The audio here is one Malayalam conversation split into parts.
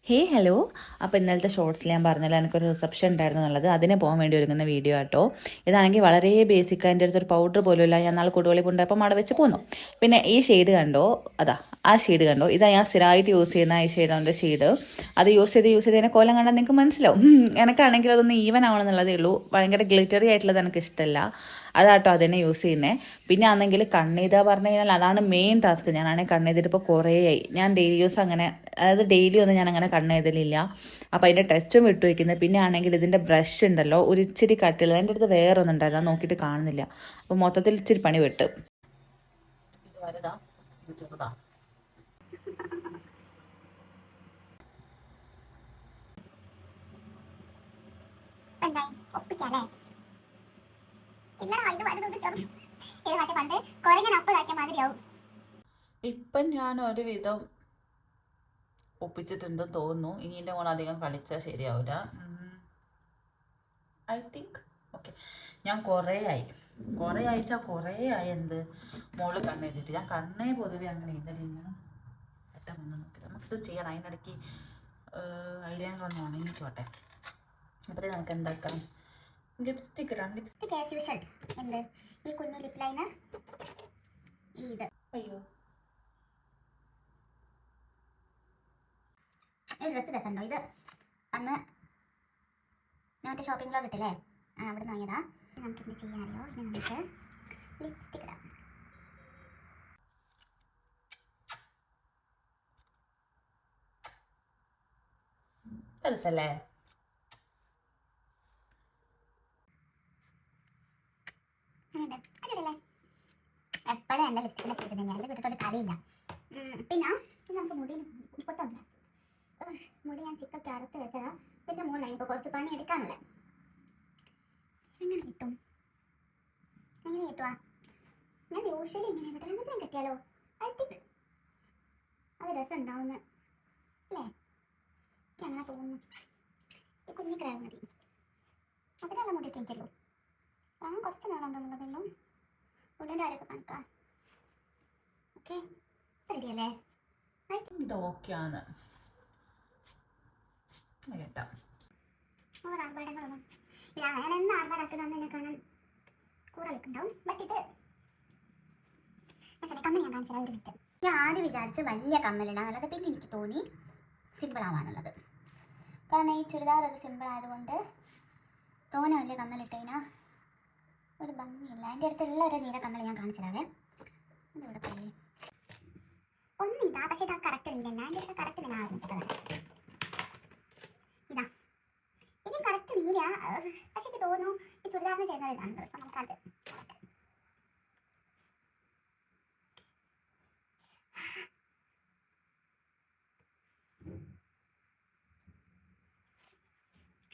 ഹേ ഹലോ. അപ്പോൾ ഇന്നലത്തെ ഷോർട്സിൽ ഞാൻ പറഞ്ഞല്ലോ എനിക്കൊരു റിസപ്ഷൻ ഉണ്ടായിരുന്നു എന്നുള്ളത്. അതിന് പോകാൻ വേണ്ടി ഒരുങ്ങുന്ന വീഡിയോ ആട്ടോ. ഇതാണെങ്കിൽ വളരെ ബേസിക്, അതിൻ്റെ അടുത്തൊരു പൗഡർ പോലും ഇല്ല. ഞാൻ നാളെ കൊടുവള്ളി കൊണ്ടുപോയപ്പോൾ മട വെച്ച് പോന്നു. പിന്നെ ഈ ഷെയ്ഡ് കണ്ടോ, ആ ഷെയ്ഡ് കണ്ടോ, ഇതാ ഞാൻ സ്ഥിരമായിട്ട് യൂസ് ചെയ്യുന്ന ഈ ഷെയ്ഡാണ് ഷെയ്ഡ്. അത് യൂസ് ചെയ്തതിനെ കോലം കണ്ടാൽ നിങ്ങൾക്ക് മനസ്സിലാവും. എനിക്കാണെങ്കിൽ അതൊന്ന് ഈവൻ ആവണമെന്നുള്ളതേ ഉള്ളൂ. ഭയങ്കര ഗ്ലിറ്ററി ആയിട്ടുള്ളത് എനിക്ക് ഇഷ്ടമല്ല. അതാട്ടോ അതിനെ യൂസ് ചെയ്യുന്നത്. പിന്നെ ആണെങ്കിൽ കണ്ണെഴുതുക പറഞ്ഞു കഴിഞ്ഞാൽ അതാണ് മെയിൻ ടാസ്ക്. ഞാനാണെങ്കിൽ കണ്ണെഴുതിയിട്ട് ഇപ്പോൾ കുറേ ആയി. ഞാൻ ഡെയിലി യൂസ് അങ്ങനെ, അതായത് ഡെയിലി ഒന്നും ഞാൻ അങ്ങനെ കണ്ണെഴുതലില്ല. അപ്പോൾ അതിൻ്റെ ടച്ചും വിട്ടു വയ്ക്കുന്നത്. പിന്നെ ആണെങ്കിൽ ഇതിൻ്റെ ബ്രഷ് ഉണ്ടല്ലോ, ഒരു ഇച്ചിരി കട്ടിയുള്ളത്. എൻ്റെ അടുത്ത് വേറെ ഒന്നും ഉണ്ടായിരുന്നു, അത് നോക്കിയിട്ട് കാണുന്നില്ല. അപ്പോൾ മൊത്തത്തിൽ ഇച്ചിരി പണി വിട്ട്. ഇപ്പം ഞാൻ ഒരു വിധം ഒപ്പിച്ചിട്ടുണ്ട് തോന്നുന്നു. ഇനി എൻ്റെ മോൾ അധികം കളിച്ചാൽ ശരിയാവില്ല. I think okay. ഞാൻ കുറേ ആയി എന്ത് മോള് കണ്ണെഴുതിയിട്ട്. ഞാൻ കണ്ണേ പൊതുവെ അങ്ങനെ എഴുതലില്ല. ഏറ്റവും മുന്നേ നോക്കി നമുക്കിത് ചെയ്യണം. അതിനിടയ്ക്ക് ഐലൈനർ ഒന്ന് ഉണങ്ങിക്കോട്ടെ. അപ്പോഴേ നമുക്ക് എന്താക്കാം, ലിപ്സ്റ്റിക് ഇടാം. Lipstick as usual. എന്ത് ഈ കുഞ്ഞു ലിപ് ലൈനർ, ഇത് അയ്യോ ഈ ഡ്രസ്സ് രസമുണ്ടോ? ഇത് അന്ന് ഞാൻ മറ്റേ ഷോപ്പിംഗ് ബ്ലോഗ് ഇട്ടില്ലേ, അവിടെ നിന്ന് വാങ്ങിയതാ. നമുക്കിത് ചെയ്യാമല്ലോ. ഇനി നമുക്ക് ലിപ്സ്റ്റിക് ഇടാം. രസല്ലേ? എപ്പോഴും എൻ്റെ ലിപ്സ്റ്റിക്കിൻ്റെ ഷെയ്ഡ് തന്നെയാണ്. അത് വിട്ടിട്ടൊരു കളിയില്ല. പിന്നെ നമുക്ക് മുടി ഞാൻ ചിക്കൊക്കെ അറുത്ത് വെച്ചതാ. ഇതിൻ്റെ മുകളിലാണ് ഇപ്പോൾ കുറച്ച് പണി എടുക്കാനുള്ളത്. എങ്ങനെ കിട്ടും? ഞാൻ യൂഷ്വലി ഇങ്ങനെ കിട്ടും. അങ്ങനത്തെ കിട്ടിയാലോ? ഐ തിങ്ക് അത് രസം ഉണ്ടാവുന്ന അല്ലേ? എനിക്ക് അങ്ങനെ തോന്നുന്നു. ഈ കുഞ്ഞി ക്രാവ് മതി. അതിനുള്ള മുടിയൊക്കെ എനിക്കല്ലോ. കാരണം കുറച്ച് നേരം തോന്നുന്നതെല്ലാം മുടിൻ്റെ ആരൊക്കെ കാണിക്കാം. ഓക്കെ, റെഡിയല്ലേ? ഐ തിങ്ക് ഇത് ഓക്കെയാണ് കേട്ടോ. ആർഭാടങ്ങളൊന്നും ഇല്ല. ഞാൻ എന്ന് ആർഭാടാക്കുന്നതെന്ന് എന്നെ കാണാൻ കൂറലുണ്ടാവും. ബട്ട് ഇത് കമ്മൽ ഞാൻ കാണിച്ചത് ഒരു മിനിറ്റ്. ഞാൻ ആദ്യം വിചാരിച്ച് വലിയ കമ്മലിടാന്നുള്ളത്. പിന്നെ എനിക്ക് തോന്നി സിമ്പിൾ ആവാന്നുള്ളത്. കാരണം ഈ ചുരിദാർ ഒരു സിമ്പിൾ ആയതുകൊണ്ട് തോനെ വലിയ കമ്മലിട്ടതിനാ ഒരു ഭംഗിയില്ല. എൻ്റെ അടുത്തുള്ള ഒരു നീല കമ്മൽ ഞാൻ കാണിച്ചിട്ടാവേ. ഇതിവിടെ പോയി ഒന്നിതാ. പക്ഷെ ഇതാ കറക്റ്റ് നീലല്ല. എൻ്റെ അടുത്ത് കറക്റ്റ് നീല ഇതാ. ഇത് കറക്റ്റ് നീല. പക്ഷെ എനിക്ക് തോന്നുന്നു ഈ ചുരിദാറിന് ചെയ്യുന്നത് ഇതാണല്ലോ. അപ്പോൾ നമുക്കത്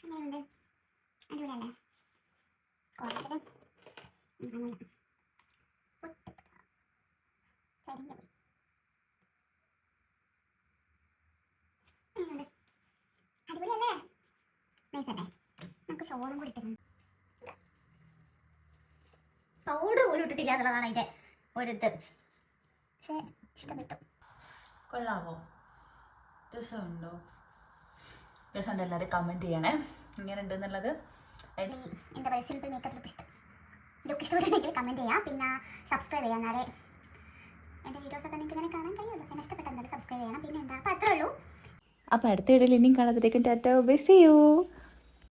എങ്ങനെയുണ്ട്? അടിപൊളിയല്ലേ? കുറച്ചത് അടിപൊളിയല്ലേ? നൈസല്ലേ? നമുക്ക് ഷോളും കൂടി ഇട്ടിരുന്നു. പൗഡർ പോലും ഇട്ടിട്ടില്ല എന്നുള്ളതാണ് അതിൻ്റെ ഒരിത്. പക്ഷേ ഇഷ്ടപ്പെട്ടു. കൊള്ളാമോ? രസമുണ്ടോ? രസമുണ്ട്. എല്ലാവരും കമൻറ്റ് ചെയ്യണേ ഇങ്ങനെ ഉണ്ടെന്നുള്ളത്. എന്താ പറയുക, സിമ്പിൾ മേക്കപ്പ് ലുക്ക് ഇഷ്ടപ്പെട്ടുണ്ടെങ്കിൽ കമൻറ്റ് ചെയ്യാം. പിന്നെ സബ്സ്ക്രൈബ് ചെയ്യാം. എന്നാലേ എൻ്റെ വീഡിയോസൊക്കെ നിങ്ങൾക്ക് ഇങ്ങനെ കാണാൻ കഴിയുള്ളൂ. എന്നെ ഇഷ്ടപ്പെട്ട എന്തായാലും സബ്സ്ക്രൈബ് ചെയ്യണം. പിന്നെ എന്താ, അപ്പോൾ അത്രേ ഉള്ളൂ. അപ്പോൾ അടുത്ത വീഡിയോയിൽ ഇനിയും കാണാതിരിക്കും. Tata, bye, see U.